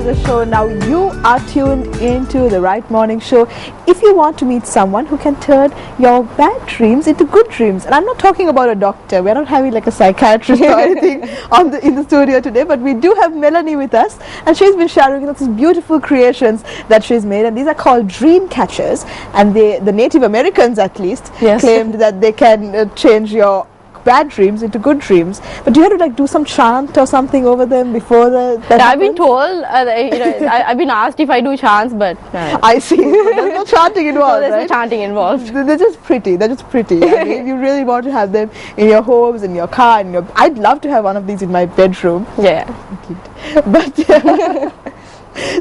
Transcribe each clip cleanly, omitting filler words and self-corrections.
to the show. Now you are tuned into the Right Morning Show. If you want to meet someone who can turn your bad dreams into good dreams, and I'm not talking about a doctor, we're not having like a psychiatrist or anything in the studio today, but we do have Melanie with us, and she's been sharing with us these beautiful creations that she's made, and these are called dream catchers, and the Native Americans at least claimed that they can change your bad dreams into good dreams. But do you have to like do some chant or something over them before that I've been told, I've been asked if I do chants, but I see. There's no chanting involved. No, there's right? no chanting involved. They're just pretty. They're just pretty. I mean, you really want to have them in your homes, in your car, I'd love to have one of these in my bedroom. Yeah. But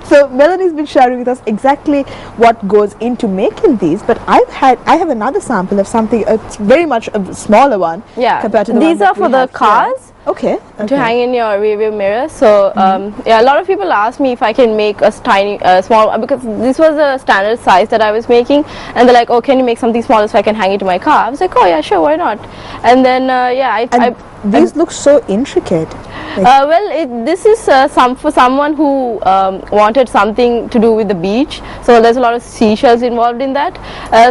so Melanie's been sharing with us exactly what goes into making these, but I have another sample of something. It's very much a smaller one. Yeah. Compared to the these one are for the cars. Here. Okay. To hang in your rearview mirror. So yeah, a lot of people ask me if I can make a tiny, small, because this was a standard size that I was making, and they're like, "Oh, can you make something smaller so I can hang it to my car?" I was like, "Oh yeah, sure, why not?" And then yeah, these look so intricate. Well, this is for someone who wanted something to do with the beach. So there's a lot of seashells involved in that.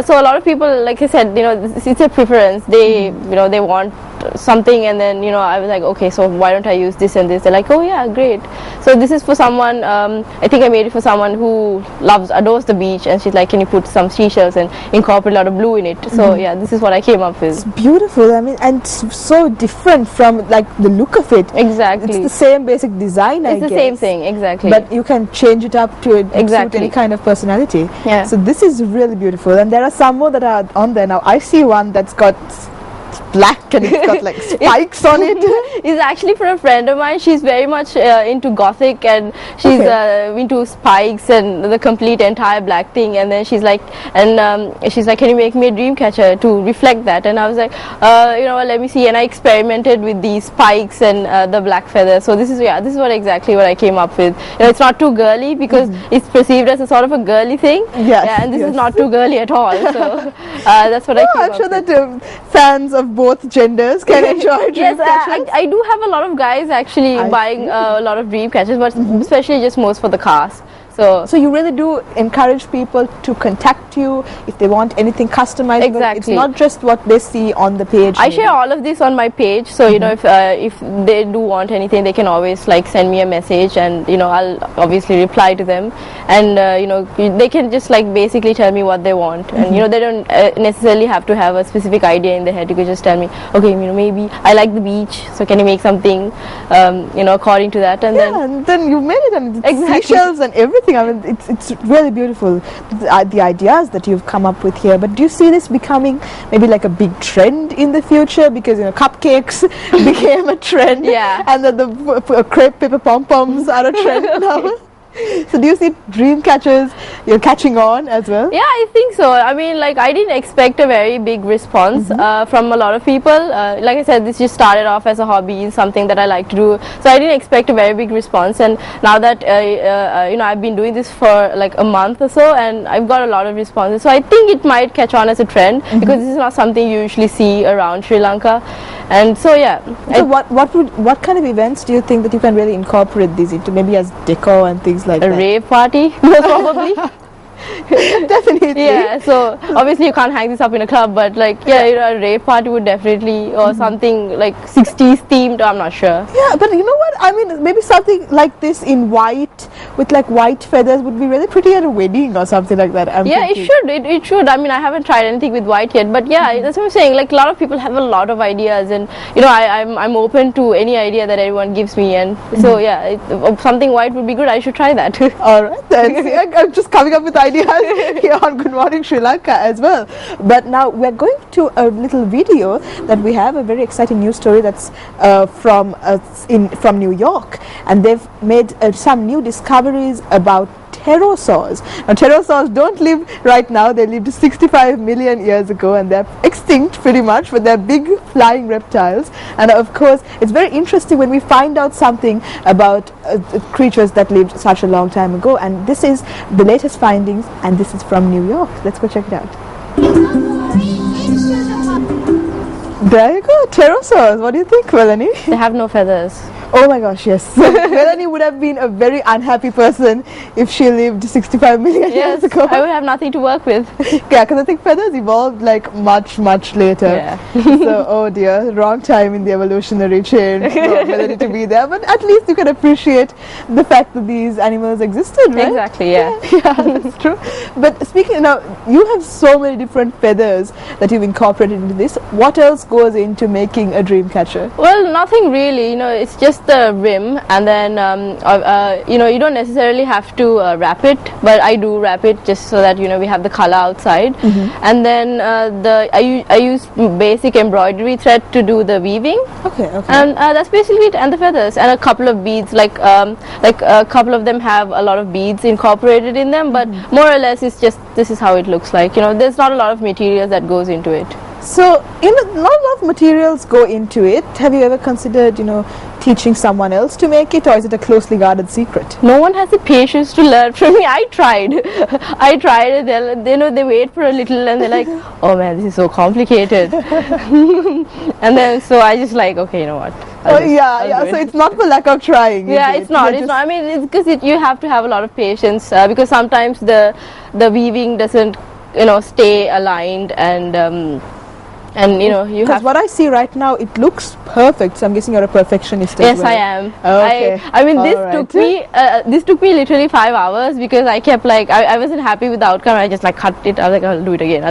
So a lot of people, like I said, it's a preference. They, they want something, and then I was like, okay, so why don't I use this and this? They're like, oh yeah, great. So this is for someone. I think I made it for someone who adores the beach, and she's like, can you put some seashells and incorporate a lot of blue in it? So yeah, this is what I came up with. It's beautiful. I mean, and so different from like the look of it. Exactly. It's the same basic design. It's the same thing, exactly. But you can change it up to suit any kind of personality. Yeah. So this is really beautiful, and there are some more that are on there now. I see one that's got black and it's got like spikes on it. It's actually for a friend of mine. She's very much into gothic, and she's into spikes and the complete entire black thing. And then she's like, can you make me a dream catcher to reflect that? And I was like, let me see. And I experimented with these spikes and the black feathers. So this is exactly what I came up with. It's not too girly because it's perceived as a sort of a girly thing. Yes, and this is not too girly at all. So that's what I came I'm up sure with. that fans of both genders can enjoy dream catchers. I do have a lot of guys actually buying a lot of dream catchers, but especially just most for the cars. So you really do encourage people to contact you if they want anything customized. Exactly. It's not just what they see on the page. I share all of this on my page, so if they do want anything, they can always like send me a message, and I'll obviously reply to them, and they can just like basically tell me what they want, and they don't necessarily have to have a specific idea in their head. You could just tell me, okay, maybe I like the beach, so can you make something according to that, and then you made it, and seashells and everything. I mean, it's really beautiful, the ideas that you've come up with here. But do you see this becoming maybe like a big trend in the future? Because cupcakes became a trend, and then the crepe paper pom-poms are a trend now. So do you see dream catchers catching on as well? Yeah, I think so. I mean, like, I didn't expect a very big response from a lot of people. Like I said, this just started off as a hobby, something that I like to do. So I didn't expect a very big response. And now that I've been doing this for like a month or so, and I've got a lot of responses. So I think it might catch on as a trend, because this is not something you usually see around Sri Lanka. And so yeah. So what kind of events do you think that you can really incorporate these into, maybe as decor and things like that? A rave party, most probably. Definitely. Yeah, so obviously you can't hang this up in a club, but like a rave party would definitely, or something like 60s themed, I'm not sure. Yeah, but you know what, I mean, maybe something like this in white with like white feathers would be really pretty at a wedding or something like that. It should. I mean, I haven't tried anything with white yet, but yeah, that's what I'm saying. Like, a lot of people have a lot of ideas, and I'm open to any idea that anyone gives me, and so yeah, something white would be good. I should try that. All right, then. I'm just coming up with ideas here on Good Morning Sri Lanka as well. But now we're going to a little video that we have, a very exciting news story that's from New York, and they've made some new discoveries about pterosaurs. Now, pterosaurs don't live right now. They lived 65 million years ago, and they're extinct pretty much, but they're big flying reptiles. And of course, it's very interesting when we find out something about creatures that lived such a long time ago. And this is the latest findings, and this is from New York. Let's go check it out. There you go, pterosaurs. What do you think, Melanie? They have no feathers. Oh my gosh, yes. Melanie would have been a very unhappy person if she lived 65 million years ago. I would have nothing to work with. Yeah, because I think feathers evolved like much later. Yeah. So, oh dear, wrong time in the evolutionary chain for Melanie to be there. But at least you can appreciate the fact that these animals existed, right? Exactly, yeah. Yeah, that's true. But speaking now, you have so many different feathers that you've incorporated into this. What else goes into making a dream catcher? Well, nothing really. You know, it's just the rim, and then you know, you don't necessarily have to wrap it, but I do wrap it just so that, you know, we have the color outside. And then I use basic embroidery thread to do the weaving. Okay. And that's basically it, and the feathers and a couple of beads, like a couple of them have a lot of beads incorporated in them, but more or less it's just, this is how it looks like. You know, there's not a lot of materials that goes into it. So, you know, not a lot of materials go into it. Have you ever considered, you know, teaching someone else to make it, or is it a closely guarded secret? No one has the patience to learn from me. I tried. And you know, they wait for a little and they're like, oh man, this is so complicated. And then so I just like, okay, you know what? So it's not for lack of trying. Yeah, it's not. I mean, it's because you have to have a lot of patience, because sometimes the weaving doesn't, you know, stay aligned, and you know, you have. Because what I see right now, it looks perfect. So I'm guessing you're a perfectionist. Yes, as well. I am. Okay. I mean, this took me literally 5 hours, because I kept like, I wasn't happy with the outcome. I just like cut it. I was like, I'll do it again.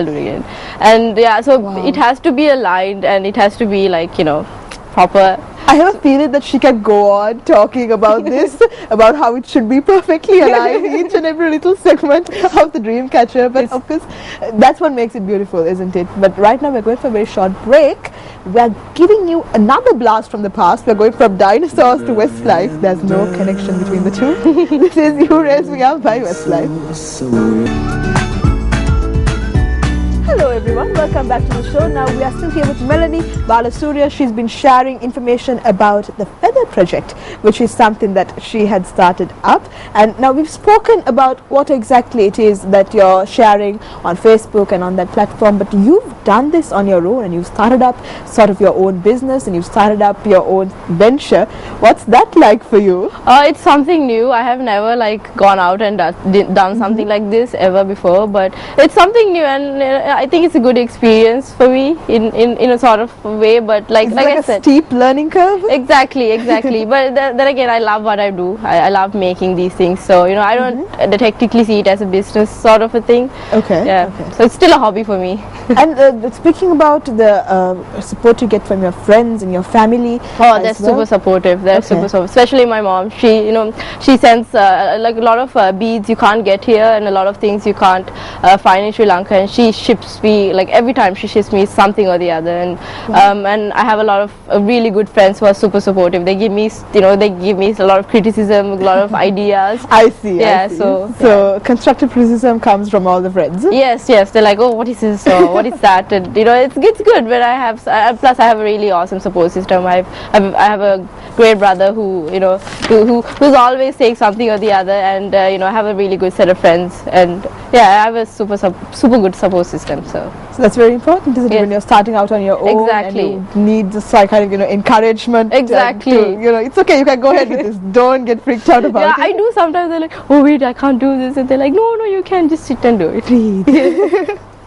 And yeah, so it has to be aligned, and it has to be like, you know, proper. I have a feeling that she can go on talking about this, about how it should be perfectly aligned, each and every little segment of the dream catcher. But of course, that's what makes it beautiful, isn't it? But right now we're going for a very short break. We're giving you another blast from the past. We're going from dinosaurs to Westlife. There's no connection between the two. This is You Raise Me Up by Westlife. Hello everyone, welcome back to the show. Now we are still here with Melanie Balasurya. She's been sharing information about the Feather Project, which is something that she had started up. And now we've spoken about what exactly it is that you're sharing on Facebook and on that platform, but you've done this on your own, and you've started up sort of your own business, and you've started up your own venture. What's that like for you? It's something new. I have never like gone out and done something like this ever before, but it's something new, and I think it's a good experience for me in a sort of way. But like I said, steep learning curve. Exactly. But then again, I love what I do. I love making these things. So, you know, I don't technically see it as a business sort of a thing. Okay. Yeah. Okay. So it's still a hobby for me. And speaking about the support you get from your friends and your family. Oh, they're super supportive. They're super supportive. Especially my mom. She, you know, she sends like a lot of beads you can't get here, and a lot of things you can't find in Sri Lanka, and she ships me, like every time she ships me something or the other. And and I have a lot of really good friends who are super supportive. They give me, you know, a lot of criticism, a lot of ideas. I see. Yeah. I see. So constructive criticism comes from all the friends. Yes. They're like, oh, what is this? Or what is that? And you know, it's good. But I have plus I have a really awesome support system. I have a great brother who, you know, who's always saying something or the other, and you know, I have a really good set of friends, and yeah, I have a super good support system. So that's very important, isn't it? When you're starting out on your own, exactly, and you need just like kind of, you know, encouragement. Exactly. You know, it's okay. You can go ahead with this. Don't get freaked out about it. Yeah, I do sometimes. They're like, oh wait, I can't do this, and they're like, no, you can just sit and do it. Breathe.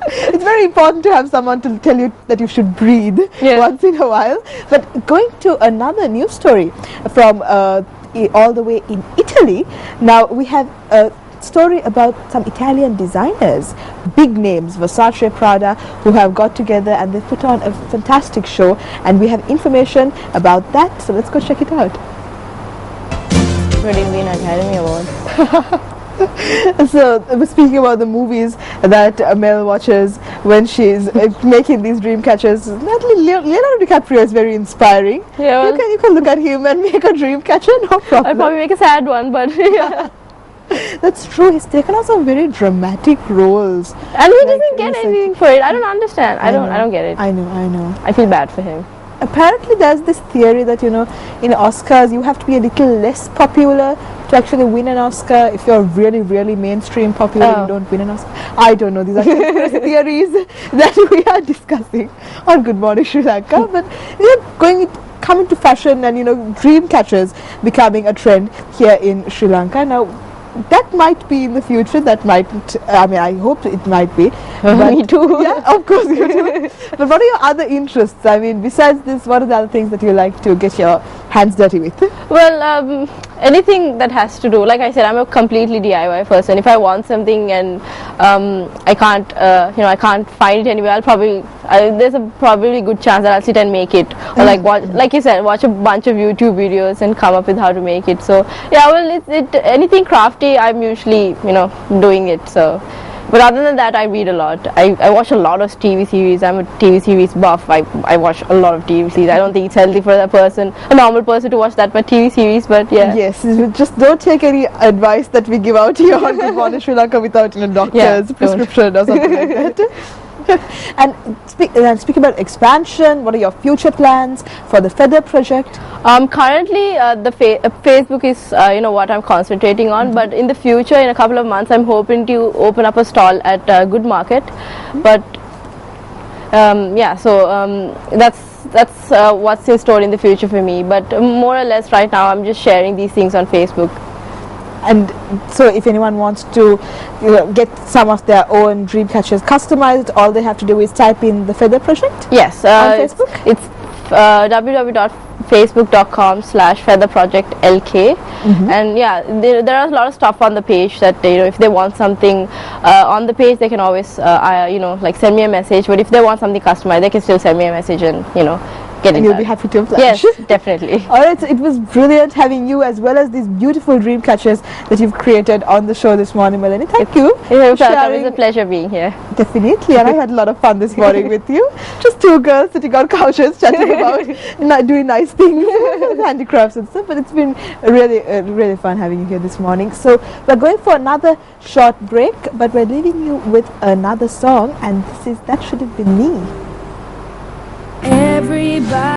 It's very important to have someone to tell you that you should breathe once in a while. But going to another news story from all the way in Italy. Now we have a story about some Italian designers, big names, Versace, Prada, who have got together and they put on a fantastic show, and we have information about that. So let's go check it out. Already win Academy Award. So we're speaking about the movies that Mel watches when she's making these dream catchers. Leonardo DiCaprio is very inspiring. Yeah, well, you can look at him and make a dream catcher, no problem. I'll probably make a sad one, but yeah. That's true. He's taken on some very dramatic roles, and he doesn't get anything for it. I don't understand. I don't get it. I know. I feel bad for him. Apparently there's this theory that, you know, in Oscars you have to be a little less popular to actually win an Oscar. If you're really mainstream popular, you don't win an Oscar. I don't know. These are theories that we are discussing on Good Morning Sri Lanka. But we are going come into fashion, and dream catchers becoming a trend here in Sri Lanka. Now that might be in the future, that might, I mean, I hope it might be. Me too. Yeah, of course you do. But what are your other interests? I mean, besides this, what are the other things that you like to get your hands dirty with? Well, anything that has to do, like I said, I'm a completely DIY person. If I want something and I can't, I can't find it anywhere, I'll probably, there's a probably good chance that I'll sit and make it, or like watch, like you said, watch a bunch of YouTube videos and come up with how to make it. So yeah, well, anything crafty, I'm usually, doing it. So. But other than that, I read a lot. I watch a lot of TV series. I'm a TV series buff. I watch a lot of TV series. I don't think it's healthy for a normal person to watch that much TV series, but yeah. Yes, just don't take any advice that we give out here on Good Morning Sri Lanka without doctor's prescription or something like that. And speak about expansion. What are your future plans for the Feather project? Currently, the Facebook is what I'm concentrating on. But in the future, in a couple of months, I'm hoping to open up a stall at Good Market. But yeah, so that's what's in store in the future for me. But more or less, right now, I'm just sharing these things on Facebook. And so if anyone wants to get some of their own dream catchers customized, all they have to do is type in the Feather project? Yes, on Facebook? It's www.facebook.com/featherprojectlk. And yeah, there are a lot of stuff on the page that if they want something on the page, they can always like send me a message. But if they want something customized, they can still send me a message and get and you'll be happy to oblige. Yes, definitely. Alright, so it was brilliant having you as well as these beautiful dream catchers that you've created on the show this morning, Melanie. Thank you. It was a pleasure being here. Definitely, and I had a lot of fun this morning with you. Just two girls sitting on couches chatting about doing nice things, handicrafts and stuff. But it's been really fun having you here this morning. So we're going for another short break, but we're leaving you with another song, and this is That Should Have Been Me. Everybody